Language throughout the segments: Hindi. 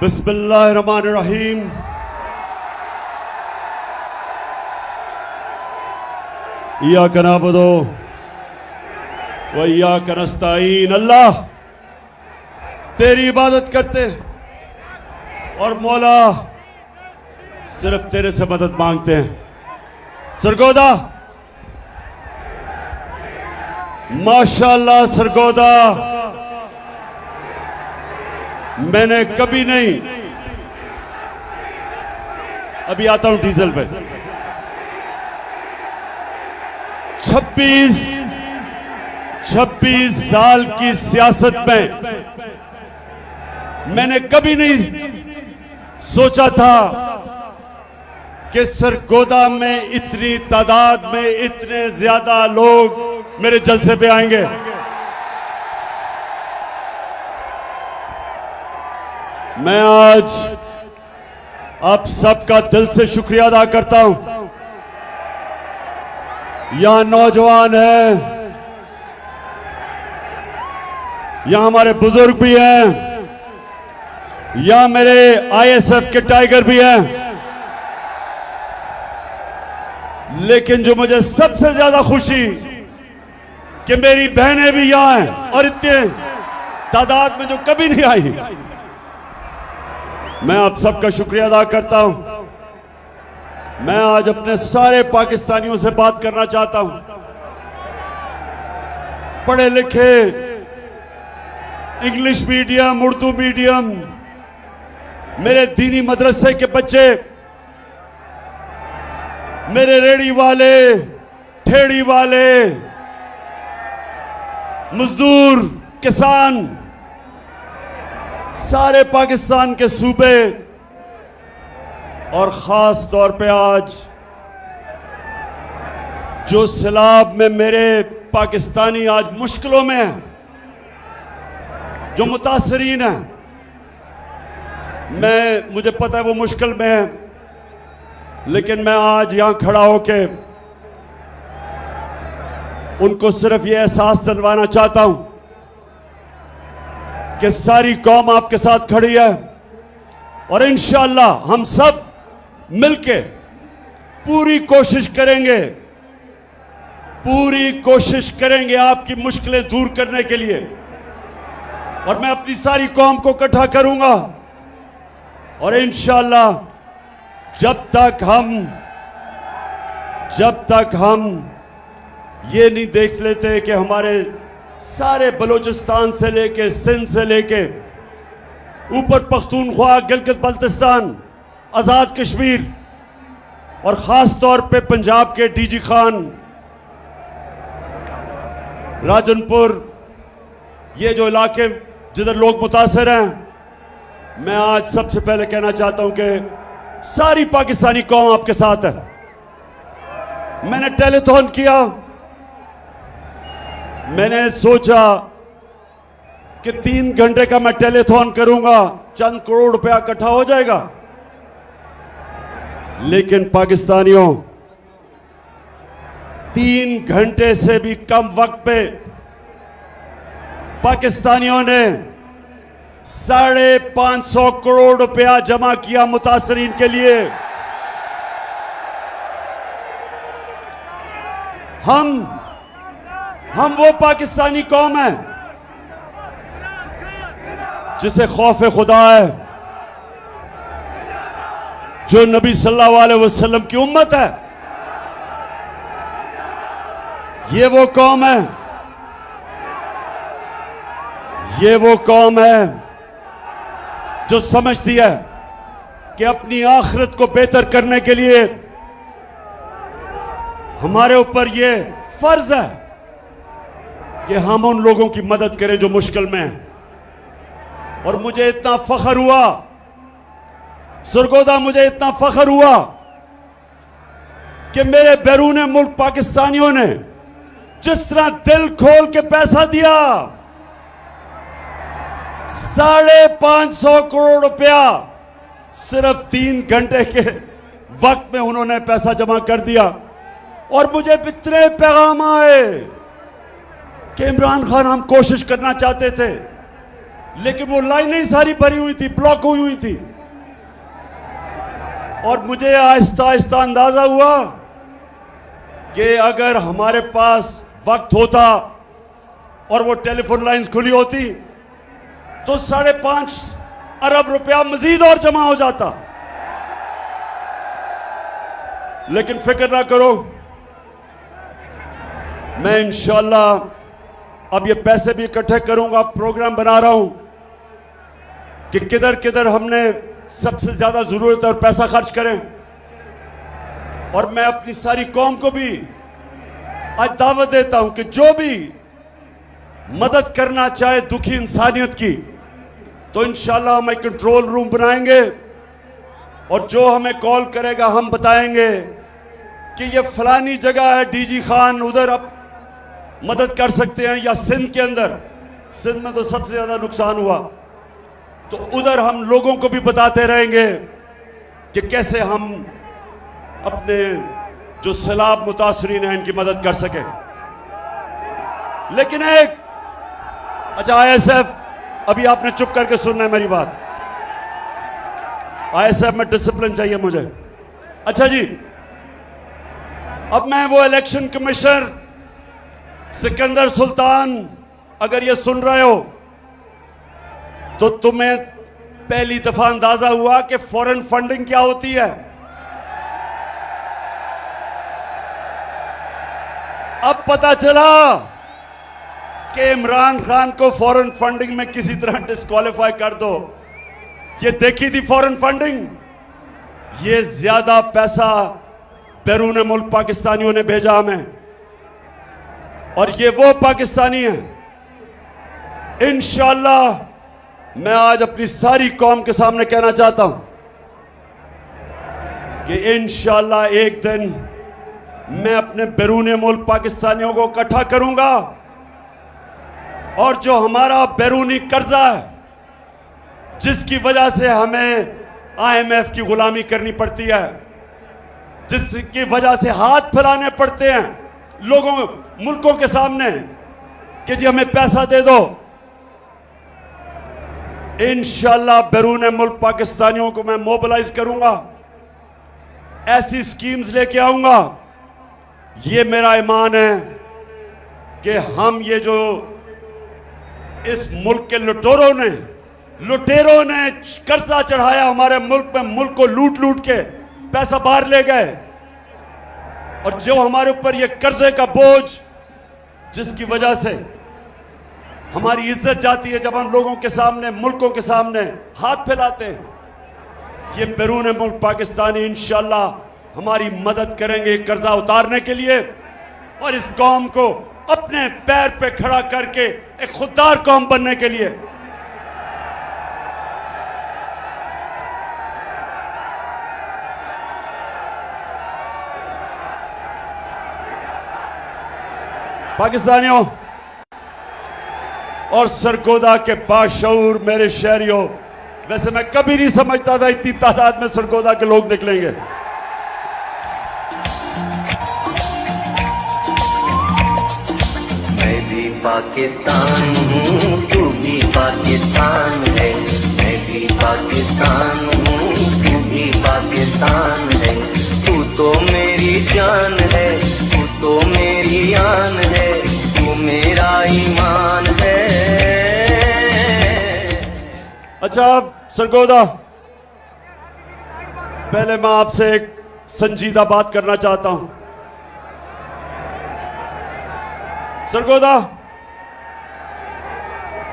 बिस्मिल्लाहिर्रहमानिर्रहीम। इय्याका नअबुदु व इय्याका नस्तईन। अल्लाह तेरी इबादत करते और मौला सिर्फ तेरे से मदद मांगते हैं। सरगोदा माशाअल्लाह, सरगोदा मैंने कभी नहीं, अभी आता हूं डीजल पे, 26 साल की सियासत में मैंने कभी नहीं सोचा था कि सरगोदा में इतनी तादाद में इतने ज्यादा लोग मेरे जलसे पे आएंगे। मैं आज आप सबका दिल से शुक्रिया अदा करता हूं। यहां नौजवान हैं, यहां हमारे बुजुर्ग भी हैं, यहां मेरे आईएसएफ के टाइगर भी हैं। लेकिन जो मुझे सबसे ज्यादा खुशी कि मेरी बहनें भी यहां हैं और इतने तादाद में जो कभी नहीं आई। मैं आप सबका शुक्रिया अदा करता हूं। मैं आज अपने सारे पाकिस्तानियों से बात करना चाहता हूं। पढ़े लिखे, इंग्लिश मीडियम, उर्दू मीडियम, मेरे दीनी मदरसे के बच्चे, मेरे रेड़ी वाले, ठेड़ी वाले, मजदूर, किसान, सारे पाकिस्तान के सूबे और खास तौर पे आज जो सैलाब में मेरे पाकिस्तानी आज मुश्किलों में हैं, जो मुतासरीन हैं, मुझे पता है वो मुश्किल में है, लेकिन मैं आज यहां खड़ा होके उनको सिर्फ ये एहसास दिलवाना चाहता हूं कि सारी कौम आपके साथ खड़ी है और इंशाअल्लाह हम सब मिलके पूरी कोशिश करेंगे आपकी मुश्किलें दूर करने के लिए। और मैं अपनी सारी कौम को इकट्ठा करूंगा और इंशाअल्लाह जब तक हम ये नहीं देख लेते कि हमारे सारे बलूचिस्तान से लेके, सिंध से लेके ऊपर पख्तूनख्वा, गिलगित बल्तिस्तान, आज़ाद कश्मीर और ख़ास तौर पे पंजाब के डीजी खान, राजनपुर, ये जो इलाके जिधर लोग मुतासर हैं, मैं आज सबसे पहले कहना चाहता हूं कि सारी पाकिस्तानी कौम आपके साथ है। मैंने टेलीथॉन किया, मैंने सोचा कि 3 घंटे का मैं टेलीथॉन करूंगा, चंद करोड़ रुपया इकट्ठा हो जाएगा। लेकिन पाकिस्तानियों, 3 घंटे से भी कम वक्त पे पाकिस्तानियों ने 550 करोड़ रुपया जमा किया मुतासरीन के लिए। हम वो पाकिस्तानी कौम है जिसे खौफ खुदा है, जो नबी सल्लल्लाहु अलैहि वसल्लम की उम्मत है। ये वो कौम है जो समझती है कि अपनी आखिरत को बेहतर करने के लिए हमारे ऊपर ये फर्ज है कि हम उन लोगों की मदद करें जो मुश्किल में हैं। और मुझे इतना फख्र हुआ सरगोदा, मुझे इतना फख्र हुआ कि मेरे बैरून मुल्क पाकिस्तानियों ने जिस तरह दिल खोल के पैसा दिया, 550 करोड़ रुपया सिर्फ 3 घंटे के वक्त में उन्होंने पैसा जमा कर दिया। और मुझे इतने पैगाम आए कि इमरान खान, हम कोशिश करना चाहते थे लेकिन वो लाइनें सारी भरी हुई थी, ब्लॉक हुई थी। और मुझे आहिस्ता आहिस्ता अंदाजा हुआ कि अगर हमारे पास वक्त होता और वो टेलीफोन लाइंस खुली होती तो 5.5 अरब रुपया मजीद और जमा हो जाता। लेकिन फिक्र ना करो, मैं इंशाअल्लाह अब ये पैसे भी इकट्ठे करूंगा। प्रोग्राम बना रहा हूं कि किधर किधर हमने सबसे ज्यादा जरूरत है और पैसा खर्च करें। और मैं अपनी सारी कौम को भी आज दावत देता हूं कि जो भी मदद करना चाहे दुखी इंसानियत की, तो इंशाअल्लाह हम एक कंट्रोल रूम बनाएंगे और जो हमें कॉल करेगा हम बताएंगे कि ये फलानी जगह है, डीजी खान उधर अब मदद कर सकते हैं, या सिंध के अंदर, सिंध में तो सबसे ज्यादा नुकसान हुआ, तो उधर हम लोगों को भी बताते रहेंगे कि कैसे हम अपने जो सैलाब मुतासरीन हैं इनकी मदद कर सके। लेकिन एक अच्छा ISF, अभी आपने चुप करके सुनना है मेरी बात। ISF में डिसिप्लिन चाहिए मुझे। अच्छा जी, अब मैं वो इलेक्शन कमिश्नर सिकंदर सुल्तान, अगर ये सुन रहे हो तो तुम्हें पहली दफा अंदाजा हुआ कि फॉरेन फंडिंग क्या होती है। अब पता चला कि इमरान खान को फॉरेन फंडिंग में किसी तरह डिस्क्वालीफाई कर दो। ये देखी थी फॉरेन फंडिंग, ये ज्यादा पैसा बैरून मुल्क पाकिस्तानियों ने भेजा हमें, और ये वो पाकिस्तानी हैं। इंशाअल्लाह मैं आज अपनी सारी कौम के सामने कहना चाहता हूं कि इंशाअल्लाह एक दिन मैं अपने बैरून मुल्क पाकिस्तानियों को इकट्ठा करूंगा, और जो हमारा बैरूनी कर्जा है, जिसकी वजह से हमें IMF की गुलामी करनी पड़ती है, जिसकी वजह से हाथ फैलाने पड़ते हैं लोगों मुल्कों के सामने कि जी हमें पैसा दे दो, इंशाअल्लाह बैरून मुल्क पाकिस्तानियों को मैं मोबिलाइज करूंगा, ऐसी स्कीम्स लेके आऊंगा। ये मेरा ईमान है कि हम ये जो इस मुल्क के लुटेरों ने कर्जा चढ़ाया हमारे मुल्क में, मुल्क को लूट लूट के पैसा बाहर ले गए, और जो हमारे ऊपर ये कर्जे का बोझ, जिसकी वजह से हमारी इज्जत जाती है जब हम लोगों के सामने, मुल्कों के सामने हाथ फैलाते हैं। ये बैरून मुल्क पाकिस्तानी इंशाअल्लाह हमारी मदद करेंगे कर्जा उतारने के लिए, और इस कौम को अपने पैर पे खड़ा करके एक खुददार कौम बनने के लिए। पाकिस्तानियों और सरगोदा के बाशऊर मेरे शहरियों, वैसे मैं कभी नहीं समझता था इतनी तादाद में सरगोदा के लोग निकलेंगे। मैं भी पाकिस्तान हूँ, तू भी पाकिस्तान है, मैं भी पाकिस्तान हूँ, तू भी पाकिस्तान है, तू तो मेरी जान है, तू तो मेरी आन है, तू मेरा ईमान है। अच्छा सरगोदा, पहले मैं आपसे एक संजीदा बात करना चाहता हूं। सरगोदा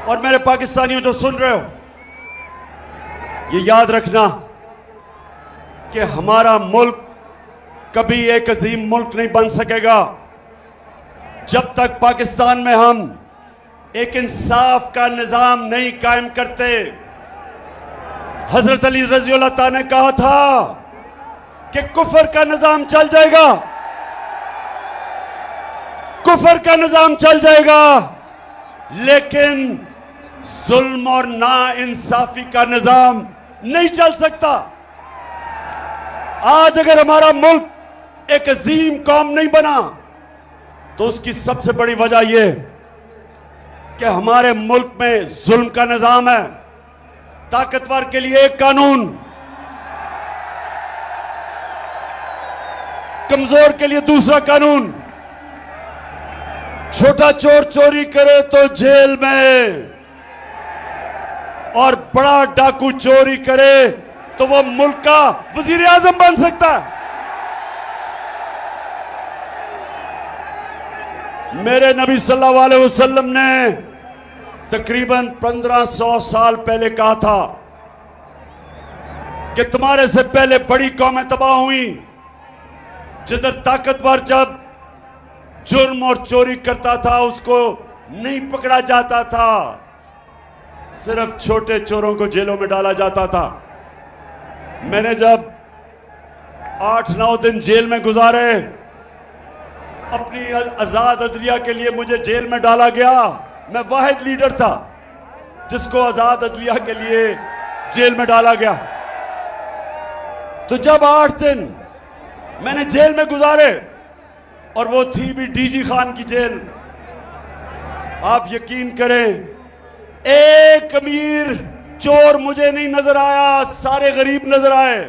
और मेरे पाकिस्तानियों जो सुन रहे हो, ये याद रखना कि हमारा मुल्क कभी एक अजीम मुल्क नहीं बन सकेगा जब तक पाकिस्तान में हम एक इंसाफ का निजाम नहीं कायम करते। हजरत अली रज़ी अल्लाह ताला ने कहा था कि कुफर का निजाम चल जाएगा, कुफर का निजाम चल जाएगा, लेकिन जुल्म और ना इंसाफी का निजाम नहीं चल सकता। आज अगर हमारा मुल्क एक अजीम कौम नहीं बना तो उसकी सबसे बड़ी वजह यह कि हमारे मुल्क में जुल्म का निजाम है। ताकतवर के लिए एक कानून, कमजोर के लिए दूसरा कानून। छोटा चोर चोरी करे तो जेल में, और बड़ा डाकू चोरी करे तो वो मुल्क का वजीर आजम बन सकता है। मेरे नबी सल्लल्लाहु अलैहि वसल्लम ने तकरीबन 1500 साल पहले कहा था कि तुम्हारे से पहले बड़ी कौमें तबाह हुई, जिधर ताकतवर जब जुर्म और चोरी करता था उसको नहीं पकड़ा जाता था, सिर्फ छोटे चोरों को जेलों में डाला जाता था। मैंने जब 8-9 दिन जेल में गुजारे, अपनी आजाद अदलिया के लिए मुझे जेल में डाला गया। मैं वाहिद लीडर था जिसको आजाद अदलिया के लिए जेल में डाला गया। तो जब 8 दिन मैंने जेल में गुजारे, और वो थी भी डीजी खान की जेल, आप यकीन करें एक अमीर चोर मुझे नहीं नजर आया, सारे गरीब नजर आए।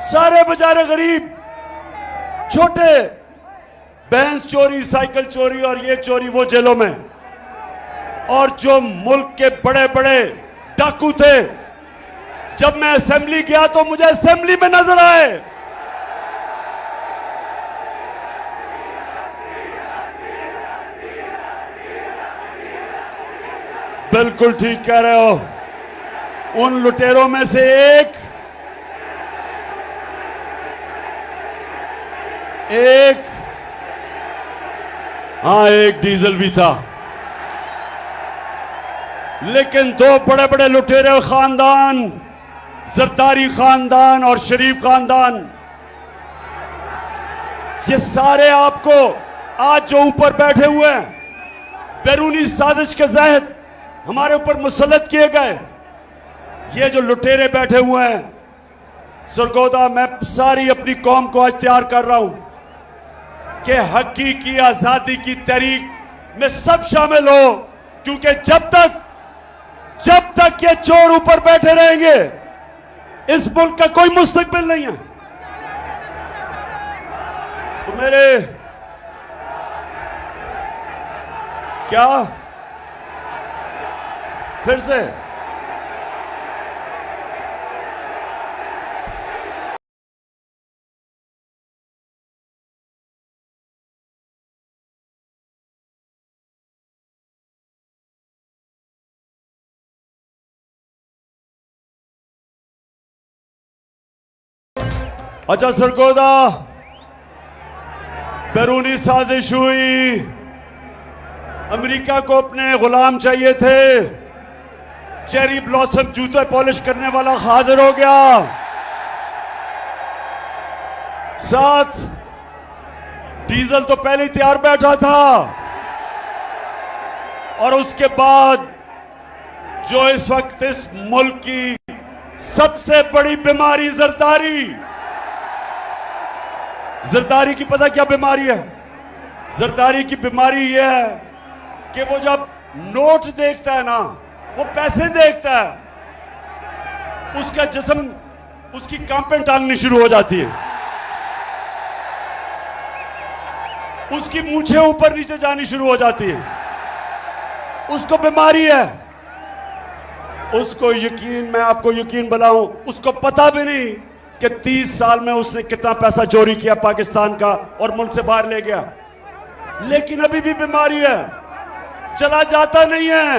सारे बेचारे गरीब, छोटे, भैंस चोरी, साइकिल चोरी और ये चोरी वो जेलों में। और जो मुल्क के बड़े बड़े डाकू थे, जब मैं असेंबली गया तो मुझे असेंबली में नजर आए। बिल्कुल ठीक कह रहे हो। उन लुटेरों में से एक एक डीजल भी था। लेकिन दो बड़े बड़े लुटेरे खानदान, जरदारी खानदान और शरीफ खानदान, ये सारे आपको आज जो ऊपर बैठे हुए हैं, बैरूनी साजिश के तहत हमारे ऊपर मुसल्लत किए गए ये जो लुटेरे बैठे हुए हैं, सरगोदा, मैं सारी अपनी कौम को आज तैयार कर रहा हूं कि हकीकी आजादी की तहरीक में सब शामिल हो, क्योंकि जब तक ये चोर ऊपर बैठे रहेंगे, इस मुल्क का कोई मुस्तकबिल नहीं है। तो मेरे क्या फिर से अच्छा सरगोदा, बैरूनी साजिश हुई, अमेरिका को अपने गुलाम चाहिए थे, चेरी ब्लॉसम जूते पॉलिश करने वाला हाजिर हो गया, साथ डीजल तो पहले ही तैयार बैठा था, और उसके बाद जो इस वक्त इस मुल्क की सबसे बड़ी बीमारी जरदारी की पता क्या बीमारी है? जरदारी की बीमारी यह है कि वो जब नोट देखता है ना, वो पैसे देखता है, उसका जिस्म, उसकी कांपें टांगनी शुरू हो जाती है, उसकी मूछें ऊपर नीचे जानी शुरू हो जाती है, उसको बीमारी है। उसको यकीन, मैं आपको यकीन बनाऊं, उसको पता भी नहीं कि 30 साल में उसने कितना पैसा चोरी किया पाकिस्तान का और मुल्क से बाहर ले गया, लेकिन अभी भी बीमारी है, चला जाता नहीं है,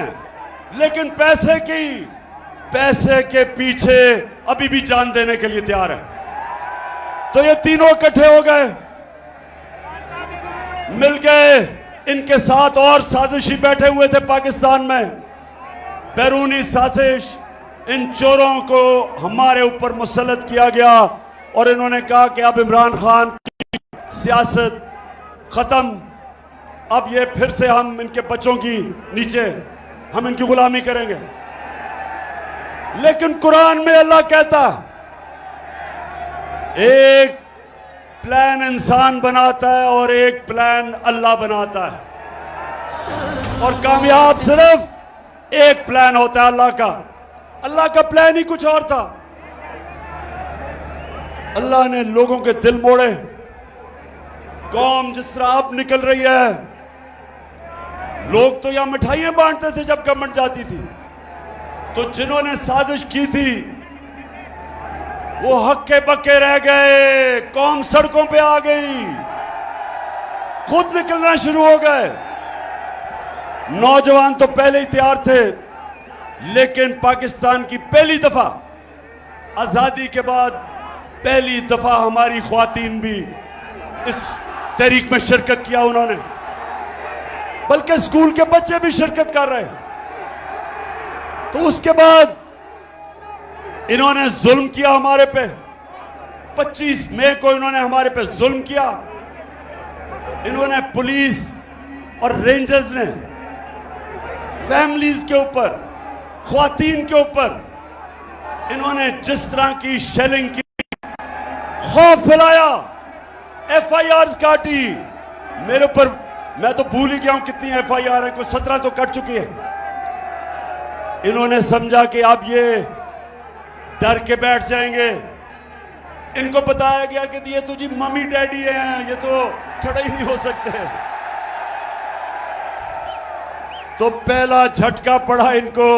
लेकिन पैसे के पीछे अभी भी जान देने के लिए तैयार है। तो ये तीनों इकट्ठे हो गए, मिल गए, इनके साथ और साजिशी बैठे हुए थे पाकिस्तान में, बैरूनी साजिश। इन चोरों को हमारे ऊपर मुसल्लत किया गया और इन्होंने कहा कि अब इमरान खान की सियासत खत्म, अब ये फिर से हम इनके बच्चों की नीचे हम इनकी गुलामी करेंगे। लेकिन कुरान में अल्लाह कहता, एक प्लान इंसान बनाता है और एक प्लान अल्लाह बनाता है। और कामयाब सिर्फ एक प्लान होता है अल्लाह का। अल्लाह का प्लान ही कुछ और था। अल्लाह ने लोगों के दिल मोड़े। कौम जिस तरह अब निकल रही है, लोग तो यहां मिठाइयां बांटते थे जब गवर्नमेंट जाती थी, तो जिन्होंने साजिश की थी वो हक्के बक्के रह गए। कौम सड़कों पे आ गई, खुद निकलना शुरू हो गए। नौजवान तो पहले ही तैयार थे, लेकिन पाकिस्तान की पहली दफा आजादी के बाद पहली दफा हमारी ख्वातीन भी इस तहरीक में शिरकत किया उन्होंने, बल्कि स्कूल के बच्चे भी शिरकत कर रहे हैं। तो उसके बाद इन्होंने जुल्म किया हमारे पे। 25 मई को इन्होंने हमारे पे जुल्म किया। इन्होंने पुलिस और रेंजर्स ने फैमिलीज के ऊपर, ख्वातीन के ऊपर इन्होंने जिस तरह की शेलिंग की, खौफ फैलाया, FIRs काटी मेरे ऊपर। मैं तो भूल ही गया हूं कितनी FIR है, कोई 17 तो कट चुकी है। इन्होंने समझा कि अब ये डर के बैठ जाएंगे। इनको बताया गया कि ये तो जी मम्मी डैडी हैं, ये तो खड़े ही नहीं हो सकते। तो पहला झटका पड़ा इनको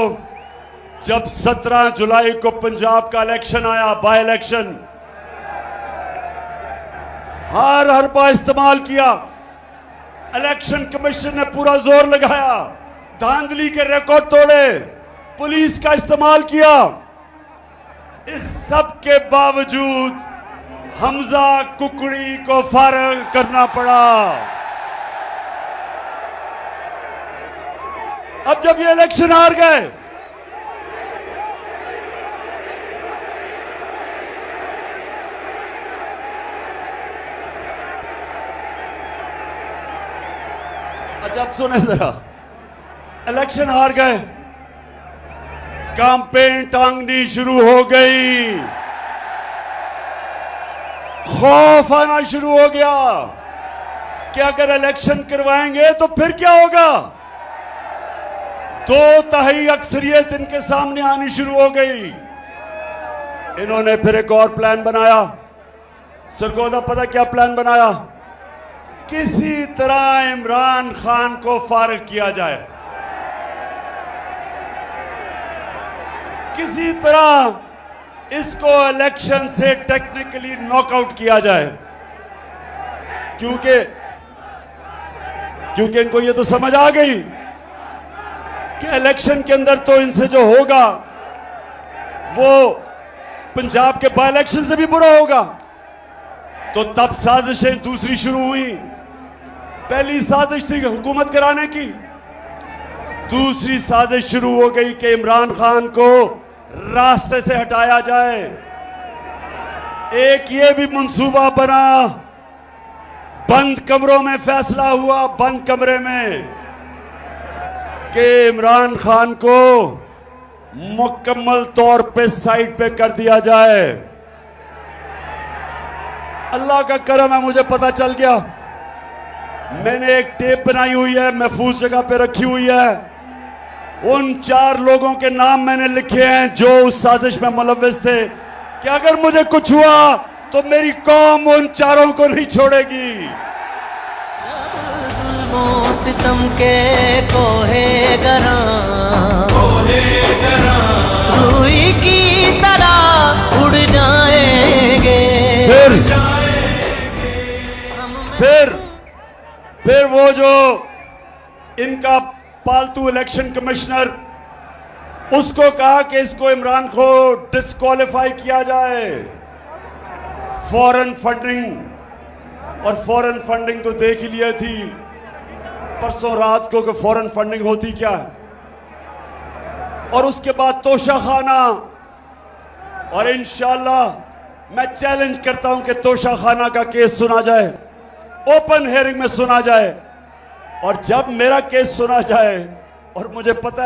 जब 17 जुलाई को पंजाब का इलेक्शन आया, बाय इलेक्शन। हर हरबा इस्तेमाल किया। इलेक्शन कमीशन ने पूरा जोर लगाया, धांधली के रिकॉर्ड तोड़े, पुलिस का इस्तेमाल किया। इस सब के बावजूद हमजा कुकड़ी को फारग करना पड़ा। अब जब ये इलेक्शन हार गए, अच्छा अब सुने जरा, इलेक्शन हार गए, कैंपेन टांगनी शुरू हो गई, खौफ आना शुरू हो गया कि अगर इलेक्शन करवाएंगे तो फिर क्या होगा। 2/3 अक्सरियत इनके सामने आनी शुरू हो गई। इन्होंने फिर एक और प्लान बनाया। सरगोदा पता क्या प्लान बनाया? किसी तरह इमरान खान को फारिग किया जाए, किसी तरह इसको इलेक्शन से टेक्निकली नॉकआउट किया जाए, क्योंकि इनको ये तो समझ आ गई कि इलेक्शन के अंदर तो इनसे जो होगा वो पंजाब के बाय इलेक्शन से भी बुरा होगा। तो तब साजिशें दूसरी शुरू हुई। पहली साजिश थी हुकूमत कराने की, दूसरी साजिश शुरू हो गई कि इमरान खान को रास्ते से हटाया जाए। एक ये भी मंसूबा बना, बंद कमरों में फैसला हुआ, बंद कमरे में, कि इमरान खान को मुकम्मल तौर पे साइड पे कर दिया जाए। अल्लाह का करम है, मुझे पता चल गया। मैंने एक टेप बनाई हुई है, महफूज जगह पे रखी हुई है। उन 4 लोगों के नाम मैंने लिखे हैं जो उस साजिश में मुलव्विस थे, कि अगर मुझे कुछ हुआ तो मेरी कौम उन 4 को नहीं छोड़ेगी। सितम के कोहे गरा रूई की तरह उड़ जाएंगे। फिर वो जो इनका पालतू इलेक्शन कमिश्नर, उसको कहा कि इसको इमरान को डिस्क्वालीफाई किया जाए। फॉरेन फंडिंग, और फॉरेन फंडिंग तो देख ही लिया थी परसों रात को कि फॉरेन फंडिंग होती क्या है। और उसके बाद तोशाखाना, और इंशाल्लाह मैं चैलेंज करता हूं कि तोशाखाना का केस सुना जाए, ओपन हियरिंग में सुना जाए। और जब मेरा केस सुना जाए, और मुझे पता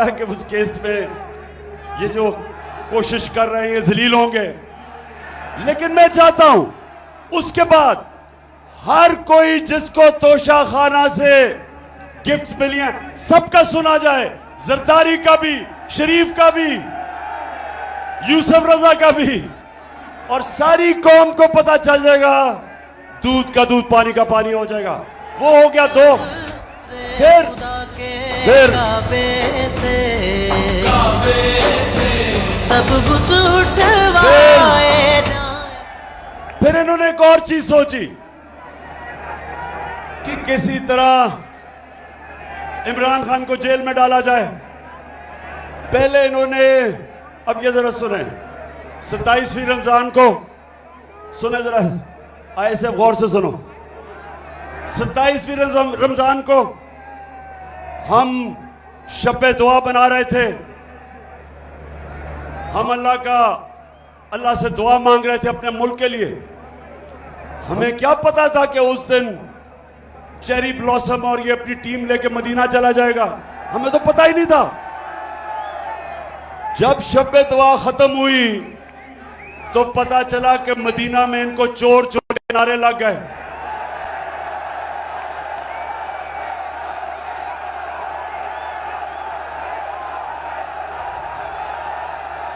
है कि उस केस में ये जो कोशिश कर रहे हैं ये जलील होंगे, लेकिन मैं चाहता हूं उसके बाद हर कोई जिसको तोशाखाना से गिफ्ट्स मिली हैं, सबका सुना जाए, जरदारी का भी, शरीफ का भी, यूसुफ रजा का भी, और सारी कौम को पता चल जाएगा, दूध का दूध पानी का पानी हो जाएगा। वो हो गया दो। फिर काबे से सब बुत उठवाए जाएं। फिर इन्होंने एक और चीज सोची कि किसी तरह इमरान खान को जेल में डाला जाए। पहले इन्होंने, अब ये जरा सुने, 27वीं रमजान को सुने, जरा ऐसे गौर से सुनो। 27वीं रमजान को हम शब दुआ बना रहे थे, हम अल्लाह से दुआ मांग रहे थे अपने मुल्क के लिए। हमें क्या पता था कि उस दिन चेरी ब्लॉसम और ये अपनी टीम लेके मदीना चला जाएगा, हमें तो पता ही नहीं था। जब शब दुआ खत्म हुई तो पता चला कि मदीना में इनको चोर चोर के नारे लग गए।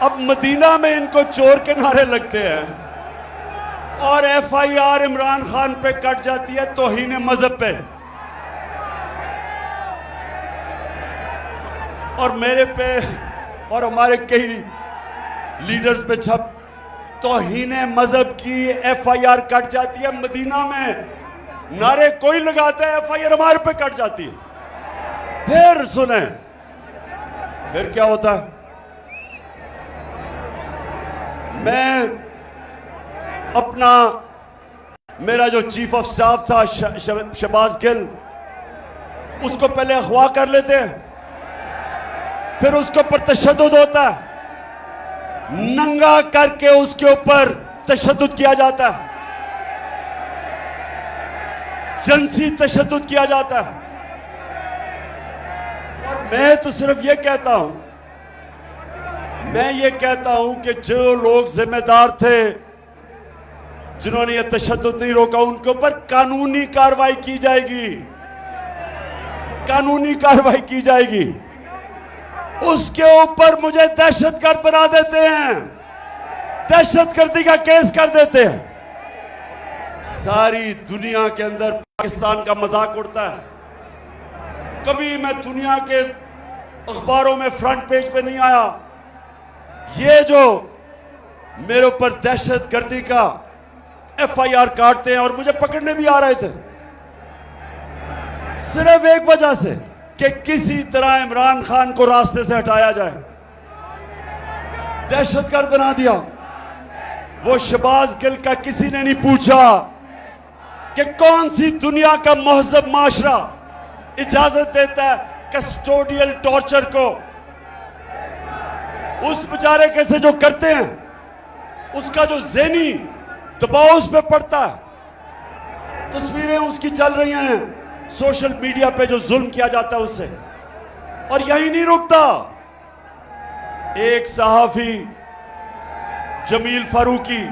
अब मदीना में इनको चोर के नारे लगते हैं और FIR इमरान खान पे कट जाती है तौहीन मजहब पे, और मेरे पे और हमारे कई लीडर्स पे छप तौहीन मजहब की FIR कट जाती है। मदीना में नारे कोई लगाता है, FIR हमारे पे कट जाती है। फिर सुने, फिर क्या होता है। मैं अपना, मेरा जो चीफ ऑफ स्टाफ था शहबाज गिल, उसको पहले अगवा कर लेते हैं, फिर उसके ऊपर तशद्दुद होता है, नंगा करके उसके ऊपर तशद्दुद किया जाता है, जिनसी तशद्दुद किया जाता है। और मैं तो सिर्फ ये कहता हूं, मैं ये कहता हूं कि जो लोग जिम्मेदार थे, जिन्होंने ये तशद्दुद नहीं रोका, उनके ऊपर कानूनी कार्रवाई की जाएगी, कानूनी कार्रवाई की जाएगी। उसके ऊपर मुझे दहशतगर्द बना देते हैं, दहशतगर्दी का केस कर देते हैं। सारी दुनिया के अंदर पाकिस्तान का मजाक उड़ता है। कभी मैं दुनिया के अखबारों में फ्रंट पेज पे नहीं आया। ये जो मेरे ऊपर दहशतगर्दी का FIR काटते हैं और मुझे पकड़ने भी आ रहे थे, सिर्फ एक वजह से कि किसी तरह इमरान खान को रास्ते से हटाया जाए, दहशतगर्द बना दिया। वो शहबाज गिल का किसी ने नहीं पूछा कि कौन सी दुनिया का महजब माशरा इजाजत देता है कस्टोडियल टॉर्चर को। उस बेचारे कैसे जो करते हैं, उसका जो ज़हनी दबाव उस पर पड़ता है। तस्वीरें उसकी चल रही हैं सोशल मीडिया पे, जो जुल्म किया जाता है उससे। और यही नहीं रुकता, एक सहाफी जमील फारूकी,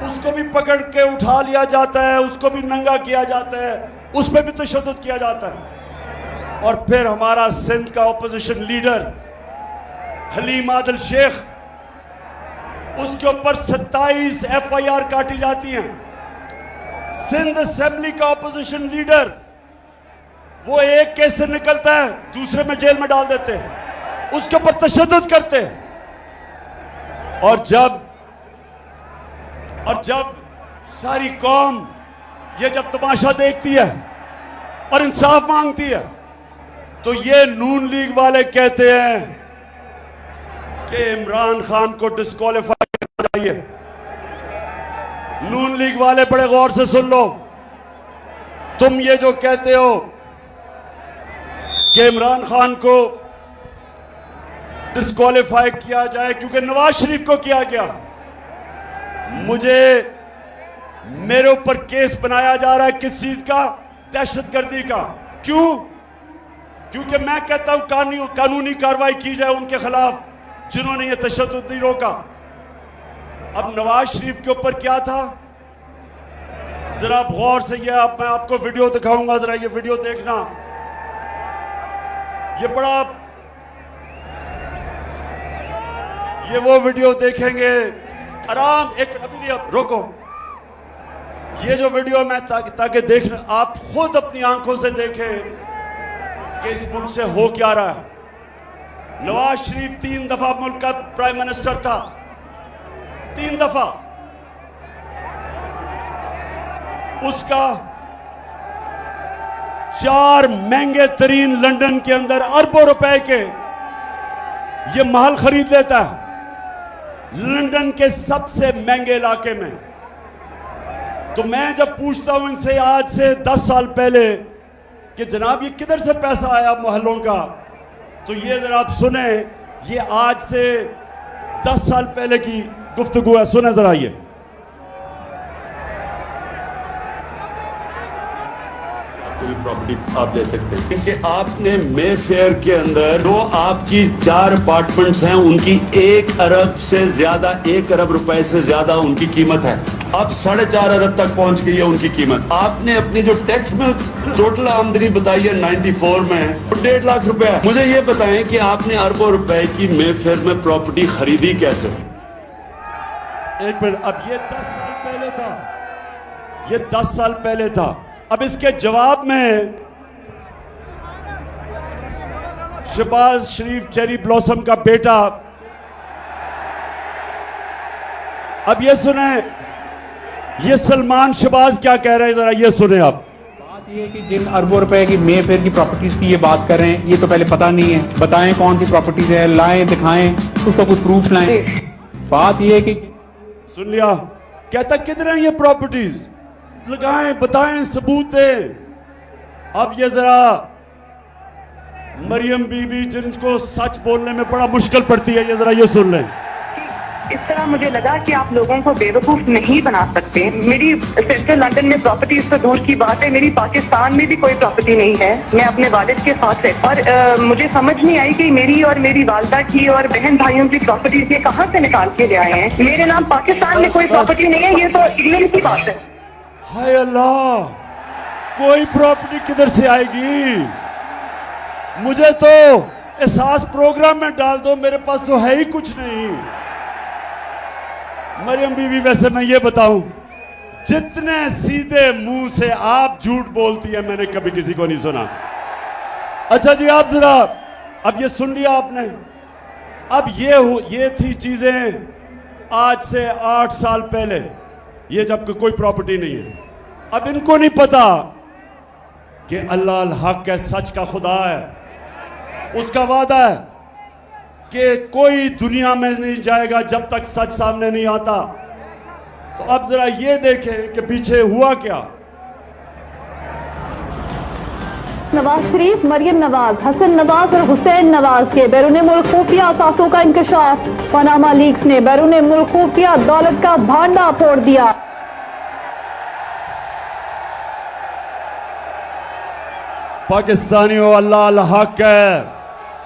उसको भी पकड़ के उठा लिया जाता है, उसको भी नंगा किया जाता है, उस पर भी तशद्दुद किया जाता है। और फिर हमारा सिंध का ऑपोजिशन लीडर हलीम आदिल शेख, उसके ऊपर 27 FIR काटी जाती हैं। सिंध असेंबली का ऑपोजिशन लीडर, वो एक केस से निकलता है दूसरे में जेल में डाल देते हैं, उसके ऊपर तशद्दुद करते हैं। और जब सारी कौम ये जब तमाशा देखती है और इंसाफ मांगती है, तो ये नून लीग वाले कहते हैं कि इमरान खान को डिस्क्वालीफाई करना चाहिए। नून लीग वाले बड़े गौर से सुन लो, तुम ये जो कहते हो कि इमरान खान को डिस्क्वालीफाई किया जाए क्योंकि नवाज शरीफ को किया गया, मेरे ऊपर केस बनाया जा रहा है किस चीज का? दहशतगर्दी का। क्यों? क्योंकि मैं कहता हूं कानूनी कार्रवाई की जाए उनके खिलाफ जिन्होंने ये तशद्दुद नहीं रोका। अब नवाज शरीफ के ऊपर क्या था? जरा आप गौर से ये मैं आपको वीडियो दिखाऊंगा, जरा ये वीडियो देखना। ये वो वीडियो देखेंगे आराम एक अभी अब रोको। ये जो वीडियो मैं ताकि देखना आप खुद अपनी आंखों से देखें कि इस मुल्क से हो क्या रहा है। नवाज शरीफ 3 दफा मुल्क का प्राइम मिनिस्टर था, 3 दफा। उसका 4 महंगे तरीन लंदन के अंदर अरबों रुपए के ये महल खरीद लेता है, लंदन के सबसे महंगे इलाके में। तो मैं जब पूछता हूं इनसे आज से 10 साल पहले कि जनाब ये किधर से पैसा आया महलों का, तो ये जरा आप सुने, ये आज से 10 साल पहले की गुफ्तगू है, सुने जरा ये। प्रॉपर्टी आप ले सकते हैं क्योंकि आपने मे फेयर के अंदर जो आपकी 4 अपार्टमेंट्स हैं उनकी 1 अरब से ज्यादा, 1 अरब रुपए से ज्यादा उनकी कीमत है। अब 4.5 अरब तक पहुंच गई है उनकी कीमत। आपने अपनी जो टैक्स में टोटल आमदनी बताई है 94 में 1.5 लाख रुपए है। मुझे ये बताएं कि आपने अरबों रुपए की मे फेयर में प्रॉपर्टी खरीदी कैसे? एक मिनट, अब ये 10 साल पहले था, ये 10 साल पहले था। अब इसके जवाब में शहबाज शरीफ चेरी ब्लॉसम का बेटा, अब ये सुने, ये सलमान शहबाज क्या कह रहे हैं, जरा ये सुने आप। बात ये है कि जिन अरबों रुपए की मे फेयर की प्रॉपर्टीज की ये बात कर रहे हैं, ये तो पहले पता नहीं है। बताएं कौन सी प्रॉपर्टीज है, लाएं, दिखाएं, उसका कुछ प्रूफ लाएं। बात ये है कि सुन लिया, कहता किधर है ये प्रॉपर्टीज, लगाएं, बताएं, सबूत दें। अब ये जरा मरियम बीबी जिनको सच बोलने में बड़ा मुश्किल पड़ती है, ये जरा ये सुन लें। इस तरह मुझे लगा कि आप लोगों को बेवकूफ नहीं बना सकते। मेरी सेंट्रल लंदन में प्रॉपर्टीज तो दूर की बात है, मेरी पाकिस्तान में भी कोई प्रॉपर्टी नहीं है। मैं अपने वालिद के साथ है और मुझे समझ नहीं आई कि मेरी और मेरी वालदा की और बहन भाइयों की प्रॉपर्टीज ये कहाँ से निकाल के ले आए हैं। मेरे नाम पाकिस्तान में कोई प्रॉपर्टी नहीं है, ये तो इंग्लैंड की बात है। हाय अल्लाह, कोई प्रॉपर्टी किधर से आएगी? मुझे तो एहसास प्रोग्राम में डाल दो, मेरे पास तो है ही कुछ नहीं। मरियम बीबी, वैसे मैं ये बताऊं, जितने सीधे मुंह से आप झूठ बोलती है मैंने कभी किसी को नहीं सुना। अच्छा जी, आप जरा अब ये सुन लिया आपने। अब ये थी चीजें आज से 8 साल पहले, ये जबकि कोई प्रॉपर्टी नहीं है। अब इनको नहीं पता कि अल्लाह अल हक है, सच का खुदा है, उसका वादा है कि कोई दुनिया में नहीं जाएगा जब तक सच सामने नहीं आता। तो अब जरा ये देखें कि पीछे हुआ क्या। नवाज शरीफ, मरियम नवाज, हसन नवाज और हुसैन नवाज के बैरून मुल्क खुफिया असासों का इंकशाफ। पनामा लीक्स ने बैरून मुल्क खुफिया दौलत का भांडा फोड़ दिया। पाकिस्तानियों, अल्लाह अल हक है,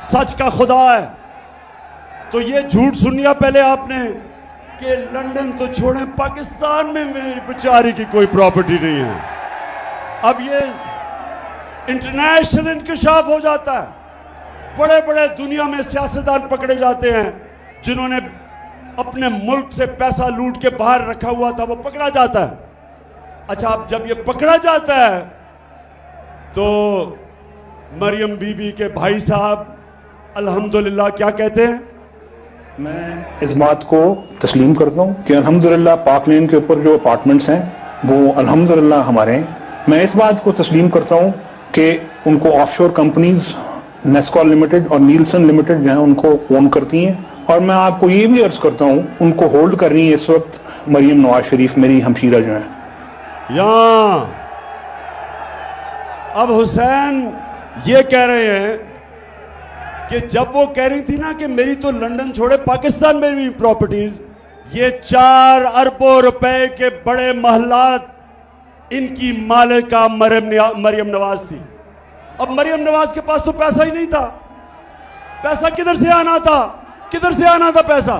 सच का खुदा है। तो ये झूठ सुनिया पहले आपने कि लंदन तो छोड़ें, पाकिस्तान में मेरी बेचारी की कोई प्रॉपर्टी नहीं है। अब ये इंटरनेशनल इंकशाफ हो जाता है। बड़े बड़े दुनिया में सियासतदान पकड़े जाते हैं जिन्होंने अपने मुल्क से पैसा लूट के बाहर रखा हुआ था, वो पकड़ा जाता है। अच्छा, अब जब ये पकड़ा जाता है तो मरियम बीबी के भाई साहब अल्हम्दुलिल्लाह क्या कहते हैं? मैं इस बात को तस्लीम करता हूँ कि अल्हम्दुलिल्लाह पाक लेन के ऊपर जो अपार्टमेंट्स हैं वो अल्हम्दुलिल्लाह हमारे हैं। मैं इस बात को तस्लीम करता हूँ कि उनको ऑफशोर कंपनीज नेस्कॉल लिमिटेड और नीलसन लिमिटेड जो है उनको ओन करती हैं। और मैं आपको ये भी अर्ज करता हूँ उनको होल्ड कर रही है इस वक्त मरियम नवाज शरीफ, मेरी हमशीरा जो है। यहाँ अब हुसैन ये कह रहे हैं कि जब वो कह रही थी ना कि मेरी तो लंदन छोड़े पाकिस्तान में भी प्रॉपर्टीज, ये 4 अरबों रुपए के बड़े महलात इनकी मालिका मरियम नवाज थी। अब मरियम नवाज के पास तो पैसा ही नहीं था। पैसा किधर से आना था? किधर से आना था पैसा?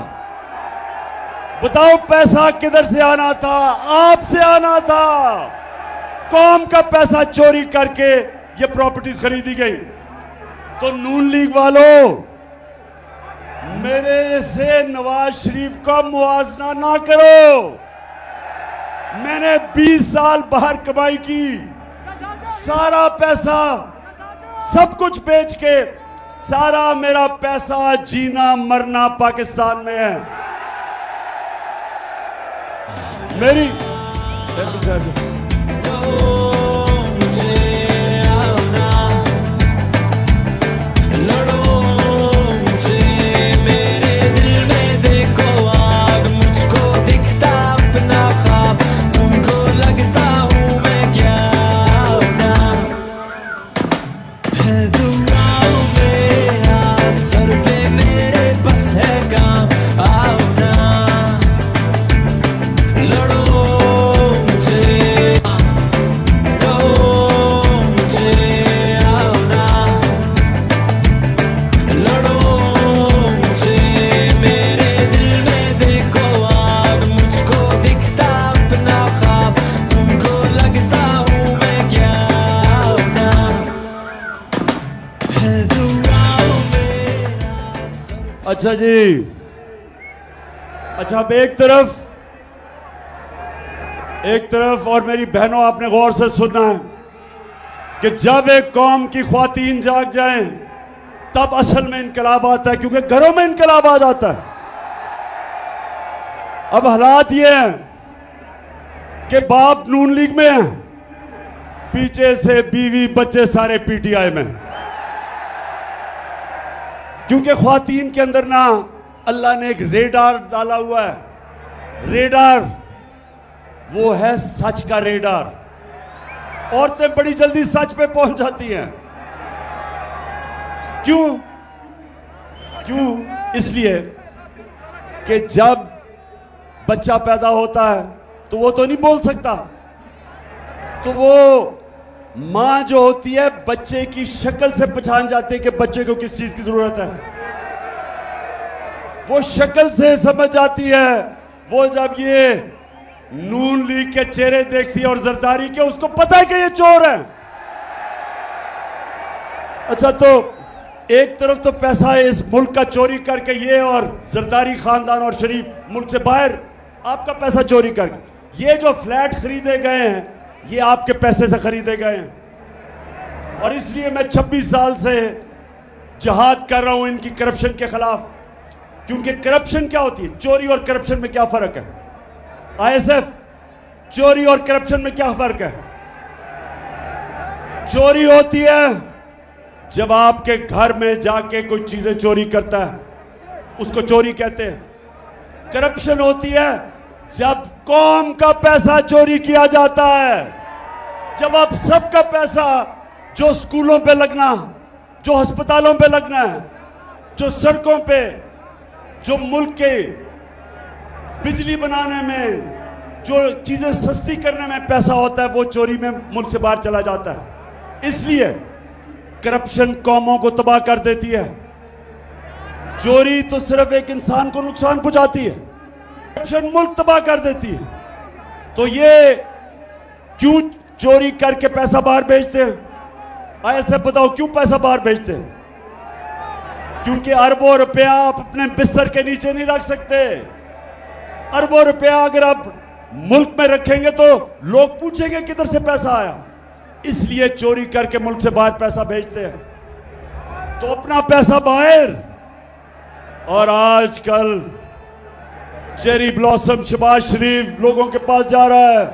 बताओ, पैसा किधर से आना था? आपसे आना था। कौम का पैसा चोरी करके ये प्रॉपर्टीज खरीदी गई। तो नून लीग वालों, मेरे से नवाज शरीफ का मुआवजा ना करो। मैंने 20 साल बाहर कमाई की, सारा पैसा सब कुछ बेच के, सारा मेरा पैसा जीना मरना पाकिस्तान में है। मेरी अच्छा जी, अच्छा अब एक तरफ और मेरी बहनों, आपने गौर से सुनना है कि जब एक कौम की ख्वातीन जाग जाएं तब असल में इनकलाब आता है, क्योंकि घरों में इनकलाब आ जाता है। अब हालात ये हैं कि बाप नून लीग में है, पीछे से बीवी बच्चे सारे पीटीआई में, क्योंकि ख्वातीन के अंदर ना अल्लाह ने एक रेडार डाला हुआ है। रेडार वो है सच का रेडार। औरतें बड़ी जल्दी सच पे पहुंच जाती हैं। क्यों? इसलिए कि जब बच्चा पैदा होता है तो वो तो नहीं बोल सकता, तो वो मां जो होती है बच्चे की शक्ल से पहचान जाती है कि बच्चे को किस चीज की जरूरत है। वो शक्ल से समझ जाती है। वो जब ये नून लीग के चेहरे देखती है और जरदारी के, उसको पता है कि ये चोर है। अच्छा, तो एक तरफ तो पैसा इस मुल्क का चोरी करके ये और जरदारी खानदान और शरीफ मुल्क से बाहर आपका पैसा चोरी करके, ये जो फ्लैट खरीदे गए हैं ये आपके पैसे से खरीदे गए हैं। और इसलिए मैं 26 साल से जहाद कर रहा हूं इनकी करप्शन के खिलाफ। क्योंकि करप्शन क्या होती है, चोरी और करप्शन में क्या फर्क है? आईएसएफ, चोरी और करप्शन में क्या फर्क है? चोरी होती है जब आपके घर में जाके कोई चीजें चोरी करता है, उसको चोरी कहते हैं। करप्शन होती है जब कौम का पैसा चोरी किया जाता है, जब आप सबका पैसा जो स्कूलों पे लगना, जो अस्पतालों पे लगना है, जो सड़कों पे, जो मुल्क के बिजली बनाने में, जो चीजें सस्ती करने में पैसा होता है, वो चोरी में मुल्क से बाहर चला जाता है। इसलिए करप्शन कौमों को तबाह कर देती है। चोरी तो सिर्फ एक इंसान को नुकसान पहुंचाती है, करप्शन मुल्क तबाह कर देती है। तो ये क्यों चोरी करके पैसा बाहर भेजते हैं? ऐसे बताओ क्यों पैसा बाहर भेजते हैं? क्योंकि अरबों रुपया आप अपने बिस्तर के नीचे नहीं रख सकते। अरबों रुपया अगर आप मुल्क में रखेंगे तो लोग पूछेंगे किधर से पैसा आया। इसलिए चोरी करके मुल्क से बाहर पैसा भेजते हैं, तो अपना पैसा बाहर। और आजकल चेरी ब्लॉसम शहबाज शरीफ लोगों के पास जा रहा है।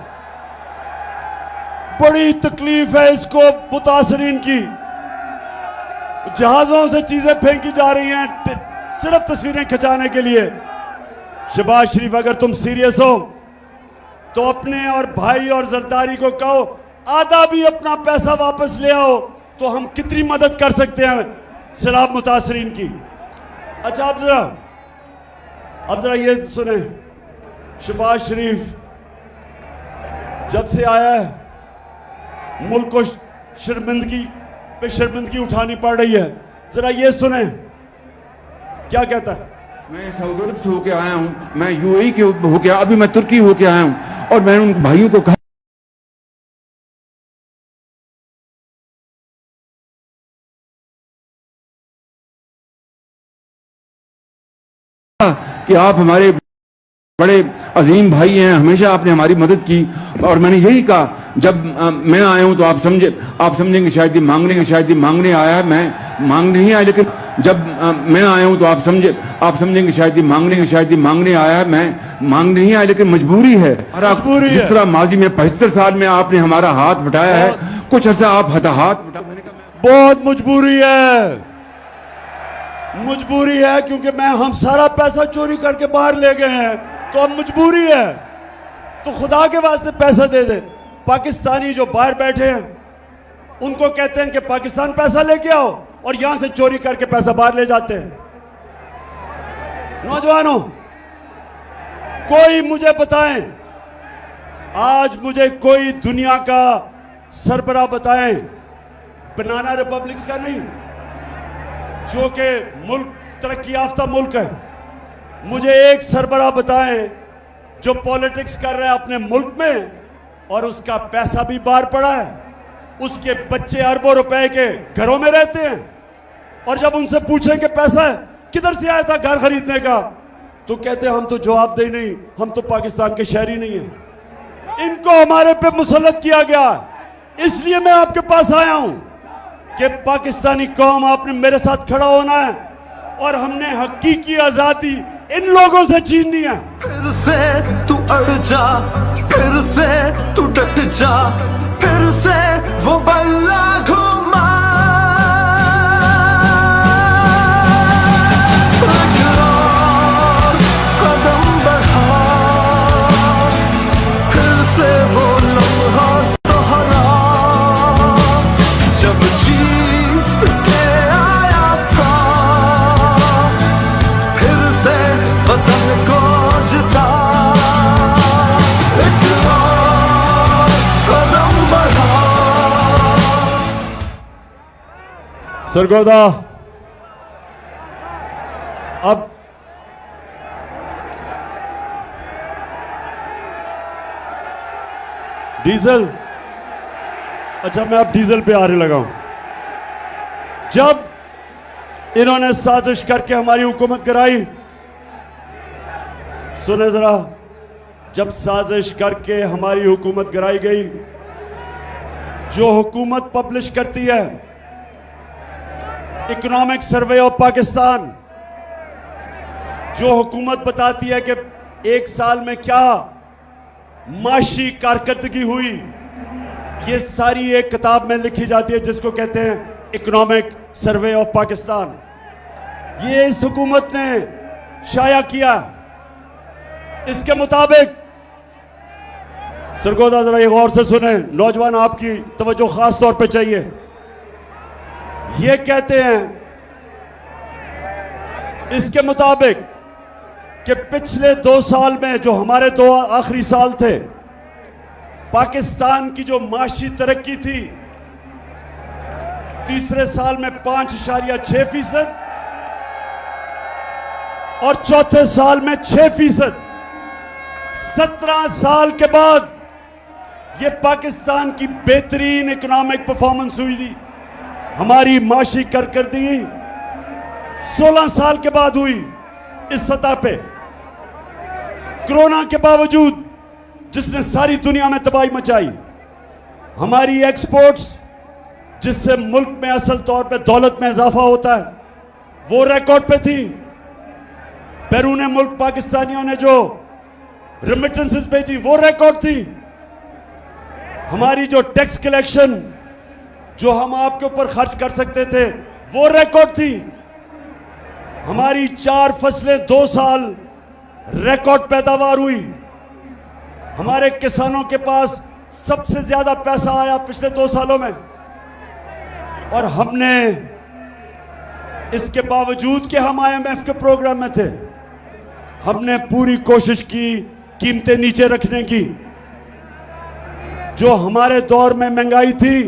बड़ी तकलीफ है इसको मुतासरीन की। जहाजों से चीजें फेंकी जा रही हैं सिर्फ तस्वीरें खिंचाने के लिए। शहबाज शरीफ, अगर तुम सीरियस हो तो अपने और भाई और जरदारी को कहो आधा भी अपना पैसा वापस ले आओ, तो हम कितनी मदद कर सकते हैं सैलाब मुतासरीन की। अच्छा, अब जरा ये सुने, शहबाज शरीफ जब से आया है मुल्क को शर्मिंदगी पे शर्मिंदगी उठानी पड़ रही है। जरा ये सुने क्या कहता है। मैं सऊदी अरब से होके आया हूँ, मैं यूएई के होके, अभी मैं तुर्की होके आया हूँ, और मैंने उन भाइयों को कहा कि आप हमारे बड़े अजीम भाई हैं, हमेशा आपने हमारी मदद की। और मैंने यही कहा, जब मैं आया हूं तो आप समझेंगे शायद ये मांगने आया है, मैं मांगने नहीं आया, लेकिन जब मैं आया हूं तो आप समझेंगे शायद ये मांगने आया है, मैं मांगने नहीं आया, लेकिन मजबूरी है। जिस तरह माजी में 75 साल में आपने हमारा हाथ बटाया है, कुछ अर्सा आप हाथ बटा, बहुत मजबूरी है क्योंकि हम सारा पैसा चोरी करके बाहर ले गए हैं, तो अब मजबूरी है। तो खुदा के वास्ते पैसा दे दे। पाकिस्तानी जो बाहर बैठे हैं उनको कहते हैं कि पाकिस्तान पैसा लेके आओ, और यहां से चोरी करके पैसा बाहर ले जाते हैं। नौजवानों, कोई मुझे बताएं, आज मुझे कोई दुनिया का सरबराह बताएं, बनाना रिपब्लिक्स का नहीं, जो कि मुल्क तरक्की याफ्ता मुल्क है, मुझे एक सरबराह बताएं जो पॉलिटिक्स कर रहा है अपने मुल्क में और उसका पैसा भी बाहर पड़ा है, उसके बच्चे अरबों रुपए के घरों में रहते हैं, और जब उनसे पूछें कि पैसा किधर से आया था घर खरीदने का, तो कहते हैं हम तो जवाबदेही नहीं, हम तो पाकिस्तान के शहरी नहीं हैं। इनको हमारे पे मुसल्लत किया गया, इसलिए मैं आपके पास आया हूं कि पाकिस्तानी कौम, आपने मेरे साथ खड़ा होना है और हमने हकीकी आजादी इन लोगों से छीननी है। फिर से तू अड़ जा, फिर से तू डट जा, फिर से वो बल्ला घुमा, कदम बढ़ा, फिर से वो लम्हा दोहरा, जब जीत के आया था, फिर से वतन को जिता, एक और कदम बढ़ा। सरगोदा, अब डीजल, अच्छा मैं अब डीजल पे आने लगा हूं। जब इन्होंने साजिश करके हमारी हुकूमत कराई, सुने जरा, जब साजिश करके हमारी हुकूमत गिराई गई, जो हुकूमत पब्लिश करती है इकोनॉमिक सर्वे ऑफ पाकिस्तान, जो हुकूमत बताती है कि एक साल में क्या माशी कारकर्दगी हुई, ये सारी एक किताब में लिखी जाती है जिसको कहते हैं इकोनॉमिक सर्वे ऑफ पाकिस्तान। ये इस हुकूमत ने शाया किया। इसके मुताबिक, सरगोदा जरा ये गौर से सुने, नौजवान आपकी तवज्जो खास तौर पे चाहिए। ये कहते हैं इसके मुताबिक कि पिछले 2 साल में, जो हमारे 2 आखिरी साल थे, पाकिस्तान की जो माशी तरक्की थी, तीसरे साल में 5.6% और चौथे साल में 6%। 17 साल के बाद ये पाकिस्तान की बेहतरीन इकोनॉमिक परफॉर्मेंस हुई थी। हमारी माशी कारकर्दगी 16 साल के बाद हुई इस सतह पे, कोरोना के बावजूद, जिसने सारी दुनिया में तबाही मचाई। हमारी एक्सपोर्ट्स, जिससे मुल्क में असल तौर पे दौलत में इजाफा होता है, वो रिकॉर्ड पे थी। बैरून मुल्क पाकिस्तानियों ने जो रेमिटेंसेस भेजी, वो रिकॉर्ड थी। हमारी जो टैक्स कलेक्शन, जो हम आपके ऊपर खर्च कर सकते थे, वो रिकॉर्ड थी। हमारी 4 फसलें 2 साल रिकॉर्ड पैदावार हुई। हमारे किसानों के पास सबसे ज्यादा पैसा आया पिछले 2 सालों में, और हमने, इसके बावजूद कि हम IMF के प्रोग्राम में थे, हमने पूरी कोशिश की कीमतें नीचे रखने की। जो हमारे दौर में महंगाई थी,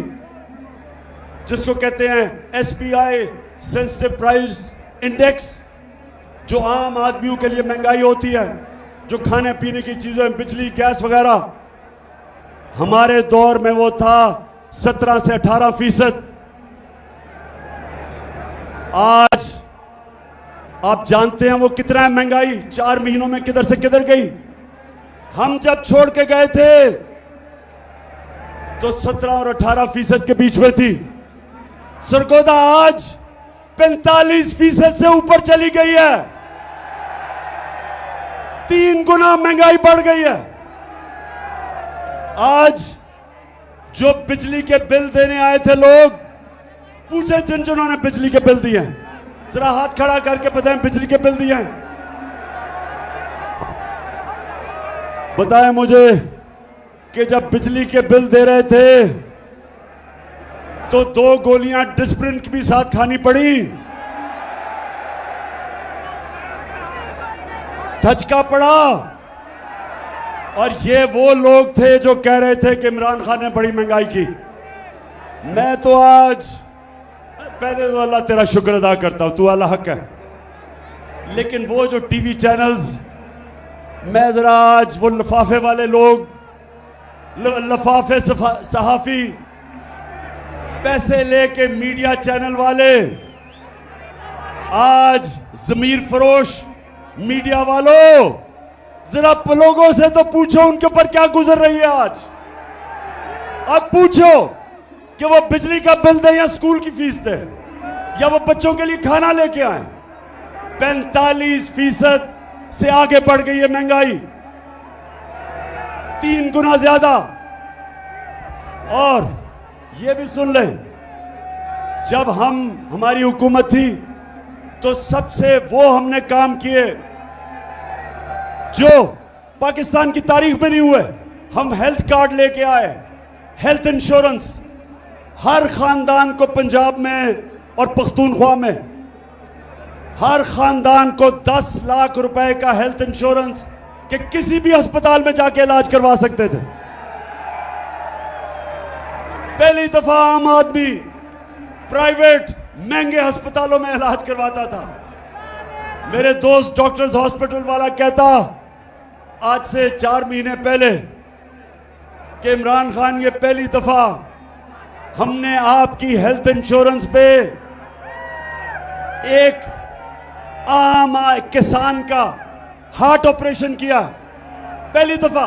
जिसको कहते हैं SPI सेंसिटिव प्राइस इंडेक्स, जो आम आदमियों के लिए महंगाई होती है, जो खाने पीने की चीजें, बिजली, गैस वगैरह, हमारे दौर में वो था 17 से 18%। आज आप जानते हैं वो कितना है महंगाई, 4 महीनों में किधर से किधर गई। हम जब छोड़ के गए थे तो 17 और 18% के बीच में थी। सरगोदा आज 45% से ऊपर चली गई है। 3 गुना महंगाई बढ़ गई है। आज जो बिजली के बिल देने आए थे लोग, पूछे जिन जिन्होंने बिजली के बिल दिए हैं, जरा हाथ खड़ा करके बताएं बिजली के बिल दिए हैं। बताएं मुझे कि जब बिजली के बिल दे रहे थे तो 2 गोलियां डिस्प्रिन की भी साथ खानी पड़ी, धचका पड़ा। और ये वो लोग थे जो कह रहे थे कि इमरान खान ने बड़ी महंगाई की। मैं तो आज पहले तो अल्लाह तेरा शुक्र अदा करता हूं, तू अल्लाह हक है। लेकिन वो जो टीवी चैनल्स, मैं जरा आज वो लिफाफे वाले लोग, लिफाफे सहाफी, पैसे लेके मीडिया चैनल वाले, आज जमीर फरोश मीडिया वालों, जरा लोगों से तो पूछो उनके ऊपर क्या गुजर रही है आज। अब पूछो कि वो बिजली का बिल दें या स्कूल की फीस दें या वो बच्चों के लिए खाना लेके आए। 45% से आगे बढ़ गई है महंगाई, 3 गुना ज्यादा। और ये भी सुन लें, जब हमारी हुकूमत थी तो सबसे वो हमने काम किए जो पाकिस्तान की तारीख में नहीं हुए। हम हेल्थ कार्ड लेके आए, हेल्थ इंश्योरेंस हर खानदान को, पंजाब में और पख्तूनख्वा में हर खानदान को 10 लाख रुपए का हेल्थ इंश्योरेंस कि किसी भी अस्पताल में जाके इलाज करवा सकते थे। पहली दफा आम आदमी प्राइवेट महंगे अस्पतालों में इलाज करवाता था। मेरे दोस्त डॉक्टर्स हॉस्पिटल वाला कहता आज से 4 महीने पहले कि इमरान खान, ये पहली दफा हमने आपकी हेल्थ इंश्योरेंस पे एक आम किसान का हार्ट ऑपरेशन किया, पहली दफा।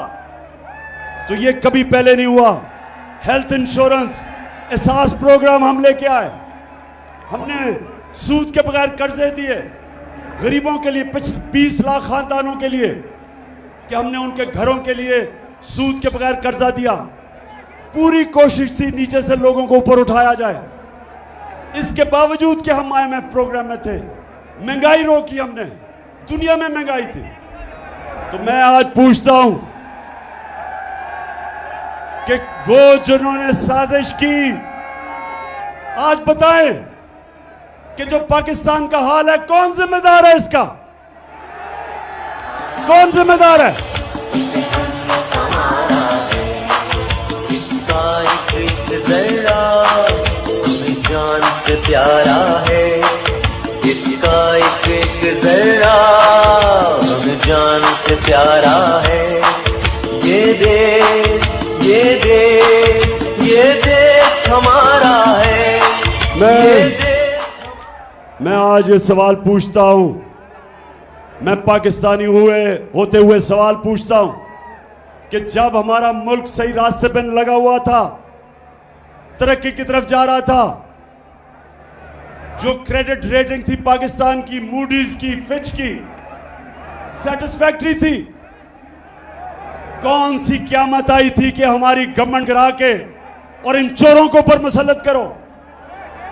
तो ये कभी पहले नहीं हुआ। हेल्थ इंश्योरेंस एहसास प्रोग्राम हम लेके आए। हमने सूद के बगैर कर्जे दिए गरीबों के लिए, 20 लाख खानदानों के लिए, कि हमने उनके घरों के लिए सूद के बगैर कर्जा दिया। पूरी कोशिश थी नीचे से लोगों को ऊपर उठाया जाए। इसके बावजूद कि हम IMF प्रोग्राम में थे, महंगाई रोकी हमने, दुनिया में महंगाई थी। तो मैं आज पूछता हूं कि वो जिन्होंने साजिश की, आज बताएं कि जो पाकिस्तान का हाल है, कौन जिम्मेदार है इसका? कौन जिम्मेदार है? जान से प्यारा है इसका एक जरा, हमें जान से प्यारा है। ये देश, ये देश, ये देश हमारा है। मैं आज ये सवाल पूछता हूं, मैं पाकिस्तानी होते हुए सवाल पूछता हूं कि जब हमारा मुल्क सही रास्ते पे लगा हुआ था, तरक्की की तरफ जा रहा था, जो क्रेडिट रेटिंग थी पाकिस्तान की, मूडीज की, फिच की, सेटिस्फैक्टरी थी, कौन सी क़यामत आई थी कि हमारी गवर्नमेंट गिरा के और इन चोरों को ऊपर मुसल्लत करो?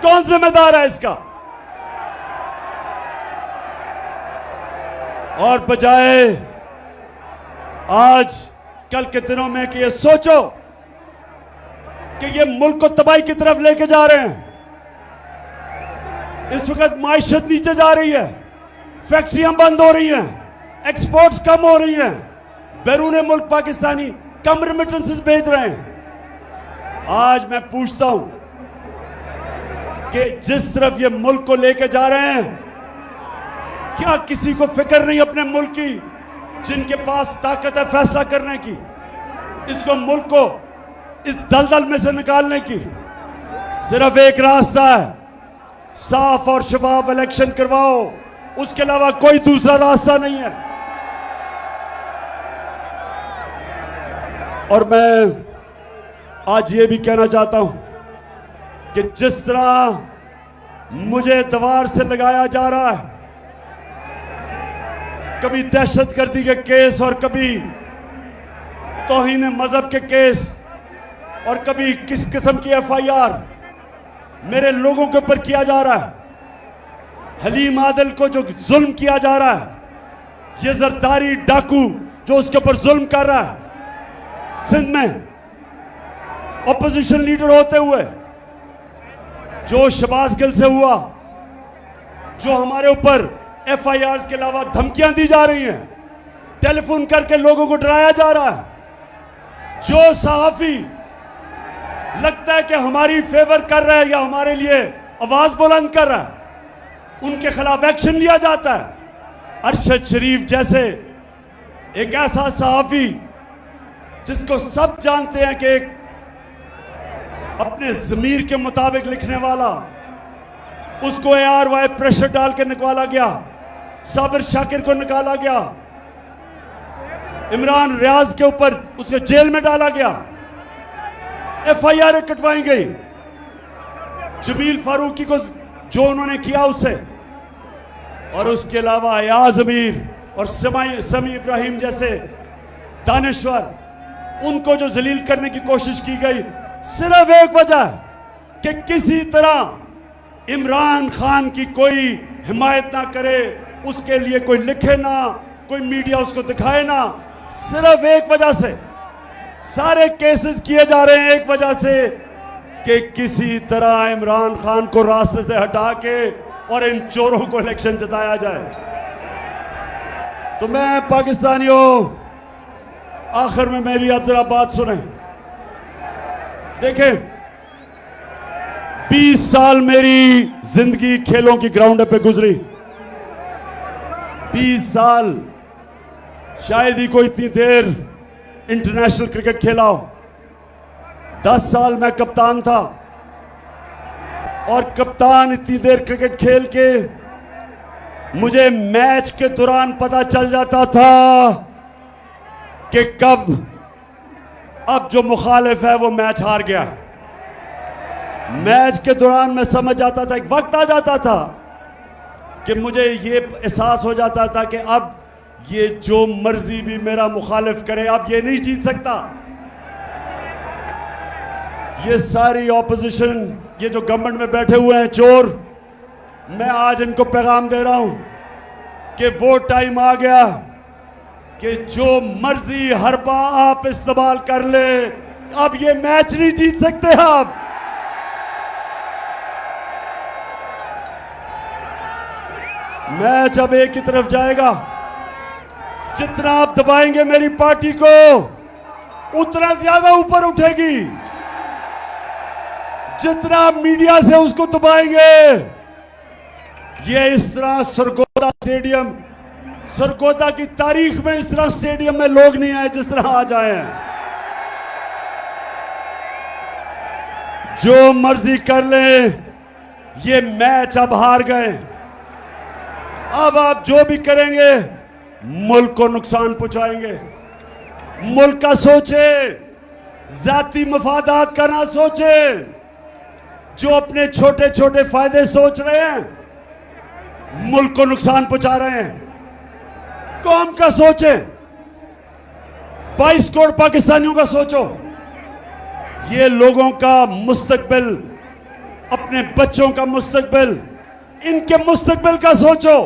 कौन जिम्मेदार है इसका? और बजाय आज कल के दिनों में कि ये सोचो कि ये मुल्क को तबाही की तरफ लेके जा रहे हैं। इस वक्त माइशत नीचे जा रही है, फैक्ट्रियां बंद हो रही हैं, एक्सपोर्ट्स कम हो रही हैं, बैरून मुल्क पाकिस्तानी कम रेमिटेंसेस भेज रहे हैं। आज मैं पूछता हूं कि जिस तरफ ये मुल्क को लेके जा रहे हैं, क्या किसी को फिक्र नहीं अपने मुल्क की, जिनके पास ताकत है फैसला करने की, इसको मुल्क को इस दलदल में से निकालने की? सिर्फ एक रास्ता है, साफ और शफाफ इलेक्शन करवाओ, उसके अलावा कोई दूसरा रास्ता नहीं है। और मैं आज ये भी कहना चाहता हूं कि जिस तरह मुझे दीवार से लगाया जा रहा है, कभी दहशतगर्दी के केस और कभी तौहीन मजहब के केस और कभी किस किस्म की FIR मेरे लोगों के ऊपर किया जा रहा है। हलीम आदिल को जो जुल्म किया जा रहा है, ये जरदारी डाकू जो उसके ऊपर जुल्म कर रहा है, सिंध में ऑपोजिशन लीडर होते हुए जो शहबाज गिल से हुआ, जो हमारे ऊपर FIRs के अलावा धमकियां दी जा रही हैं, टेलीफोन करके लोगों को डराया जा रहा है, जो सहाफी लगता है कि हमारी फेवर कर रहा है या हमारे लिए आवाज बुलंद कर रहा है, उनके खिलाफ एक्शन लिया जाता है। अरशद शरीफ जैसे एक ऐसा सहाफी जिसको सब जानते हैं कि एक अपने ज़मीर के मुताबिक लिखने वाला, उसको ARY प्रेशर डाल के निकाला गया, साबिर शाकिर को निकाला गया, इमरान रियाज के ऊपर उसे जेल में डाला गया, FIR कटवाई गई, जमील फारूकी को जो उन्होंने किया उससे, और उसके अलावा अयाज अमीर और समी इब्राहिम जैसे दानिश्वर, उनको जो जलील करने की कोशिश की गई, सिर्फ एक वजह कि किसी तरह इमरान खान की कोई हिमायत ना करे, उसके लिए कोई लिखे ना, कोई मीडिया उसको दिखाए ना। सिर्फ एक वजह से सारे केसेस किए जा रहे हैं, एक वजह से कि किसी तरह इमरान खान को रास्ते से हटा के और इन चोरों को इलेक्शन जिताया जाए। तो मैं पाकिस्तानियों, आखिर में मेरी अब जरा बात सुने। देखें, 20 साल मेरी जिंदगी खेलों की ग्राउंड पे गुजरी। 20 साल, शायद ही कोई इतनी देर इंटरनेशनल क्रिकेट खेला हो। 10 साल मैं कप्तान था, और कप्तान इतनी देर क्रिकेट खेल के मुझे मैच के दौरान पता चल जाता था कि कब अब जो मुखालिफ है वो मैच हार गया। मैच के दौरान मैं समझ जाता था, एक वक्त आ जाता था कि मुझे ये एहसास हो जाता था कि अब ये जो मर्जी भी मेरा मुखालिफ करे, अब ये नहीं जीत सकता। ये सारी ऑपोजिशन, ये जो गवर्नमेंट में बैठे हुए हैं चोर, मैं आज इनको पैगाम दे रहा हूं कि वो टाइम आ गया कि जो मर्जी हरबा आप इस्तेमाल कर ले, अब ये मैच नहीं जीत सकते आप। मैच अब एक ही तरफ जाएगा। जितना आप दबाएंगे मेरी पार्टी को, उतना ज्यादा ऊपर उठेगी। जितना आप मीडिया से उसको दबाएंगे, ये इस तरह सरगोदा स्टेडियम, सरगोदा की तारीख में इस तरह स्टेडियम में लोग नहीं आए जिस तरह आज आए हैं। जो मर्जी कर ले, ये मैच अब हार गए। अब आप जो भी करेंगे मुल्क को नुकसान पहुंचाएंगे। मुल्क का सोचे, जाती मफादात का ना सोचे। जो अपने छोटे छोटे फायदे सोच रहे हैं, मुल्क को नुकसान पहुंचा रहे हैं। कौम का सोचे, 22 करोड़ पाकिस्तानियों का सोचो। ये लोगों का मुस्तकबिल, अपने बच्चों का मुस्तकबिल, इनके मुस्तकबिल का सोचो।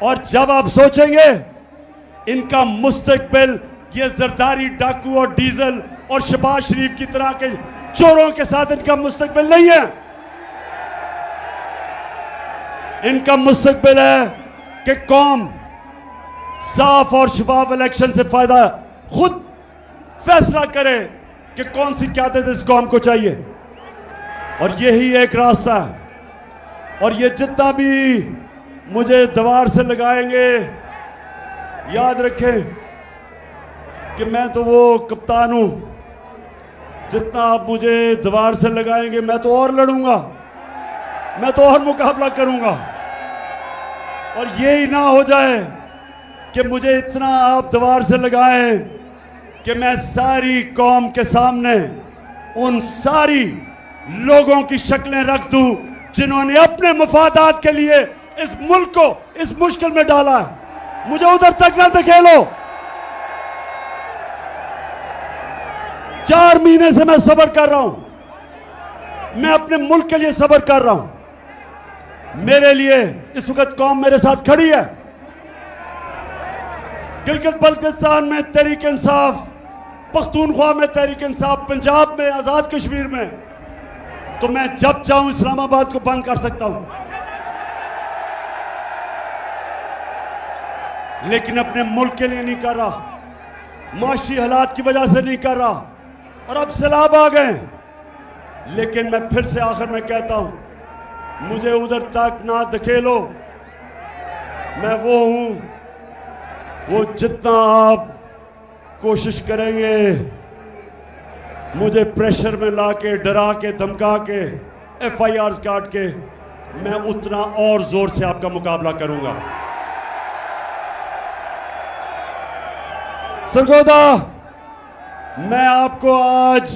और जब आप सोचेंगे इनका मुस्तकबिल ये जरदारी डाकू और डीजल और शहबाज शरीफ की तरह के चोरों के साथ इनका मुस्तकबिल नहीं है। इनका मुस्तकबिल है कि कौम साफ और शफाफ इलेक्शन से फायदा खुद फैसला करे कि कौन सी क़यादत इस कौम को चाहिए, और यही एक रास्ता है। और ये जितना भी मुझे दीवार से लगाएंगे, याद रखें कि मैं तो वो कप्तान हूं। जितना आप मुझे दीवार से लगाएंगे, मैं तो और लड़ूंगा, मैं तो और मुकाबला करूंगा। और ये ही ना हो जाए कि मुझे इतना आप दीवार से लगाएं कि मैं सारी कौम के सामने उन सारी लोगों की शक्लें रख दूं जिन्होंने अपने मफादात के लिए इस मुल्क को इस मुश्किल में डाला है। मुझे उधर तक ना धकेलो। 4 महीने से मैं सब्र कर रहा हूं, मैं अपने मुल्क के लिए सब्र कर रहा हूं। मेरे लिए इस वक्त कौम मेरे साथ खड़ी है। गिलगित बल्तिस्तान में तहरीक इंसाफ, पख्तूनख्वा में तहरीक इंसाफ, पंजाब में, आजाद कश्मीर में, तो मैं जब चाहूं इस्लामाबाद को बंद कर सकता हूं, लेकिन अपने मुल्क के लिए नहीं कर रहा, माशी हालात की वजह से नहीं कर रहा। और अब सैलाब आ गए, लेकिन मैं फिर से आखिर में कहता हूं, मुझे उधर तक ना धकेलो। मैं वो हूं, वो जितना आप कोशिश करेंगे मुझे प्रेशर में ला के, डरा के, धमका के, FIRs काट के, मैं उतना और जोर से आपका मुकाबला करूंगा। सरगोदा, मैं आपको आज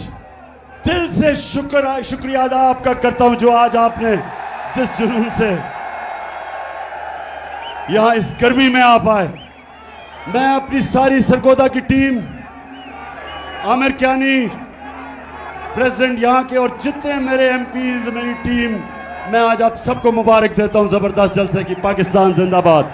दिल से शुक्रिया अदा आपका करता हूं, जो आज आपने जिस जुनून से यहां इस गर्मी में आप आए। मैं अपनी सारी सरगोदा की टीम, आमिर कियानी प्रेसिडेंट यहां के, और जितने मेरे MPs, मेरी टीम, मैं आज आप सबको मुबारक देता हूं जबरदस्त जलसे की। पाकिस्तान जिंदाबाद।